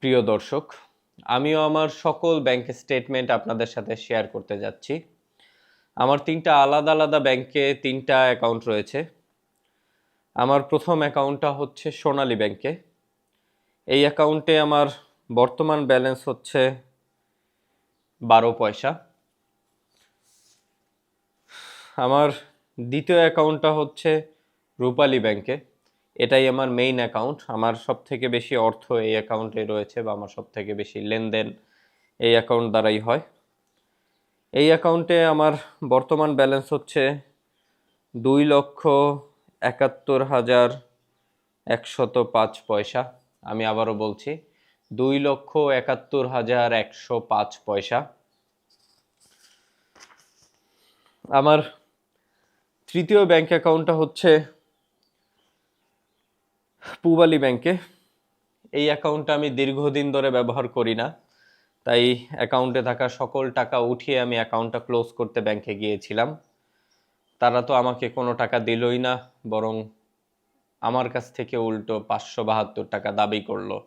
প্রিয় দর্শক, আমিও আমার সকল ব্যাংক স্টেটমেন্ট আপনাদের সাথে শেয়ার করতে যাচ্ছি। আমার ৩টা আলাদা, আলাদা ব্যাংকে ৩টা অ্যাকাউন্ট রয়েছে। আমার ১ম অ্যাকাউন্টটা হচ্ছে সোনালী ব্যাংকে। এই অ্যাকাউন্টে আমার বর্তমান ব্যালেন্স হচ্ছে ১২ পয়সা। আমার দ্বিতীয় অ্যাকাউন্টটা হচ্ছে রূপালী ব্যাংকে। এটাই আমার মেইন অ্যাকাউন্ট। আমার সবথেকে বেশি অর্থ এই অ্যাকাউন্টে রয়েছে বা আমার সবথেকে বেশি লেনদেন এই অ্যাকাউন্ট দ্বারাই হয়। এই অ্যাকাউন্টে আমার বর্তমান ব্যালেন্স হচ্ছে ২,৭১,১০৫ পয়সা। আমি আবারও বলছি ২,৭১,১০৫ পয়সা। আমার তৃতীয় ব্যাংক অ্যাকাউন্টটা হচ্ছে পূবালী ব্যাংকে। এই অ্যাকাউন্টটা আমি দীর্ঘদিন ধরে ব্যবহার করি না, তাই অ্যাকাউন্টে থাকা সকল টাকা উঠিয়ে আমি অ্যাকাউন্টটা ক্লোজ করতে ব্যাংকে গিয়েছিলাম। তারা তো আমাকে কোনো টাকা দিলই না, বরং আমার কাছ থেকে উল্টো ৫৭২ টাকা দাবি করলো।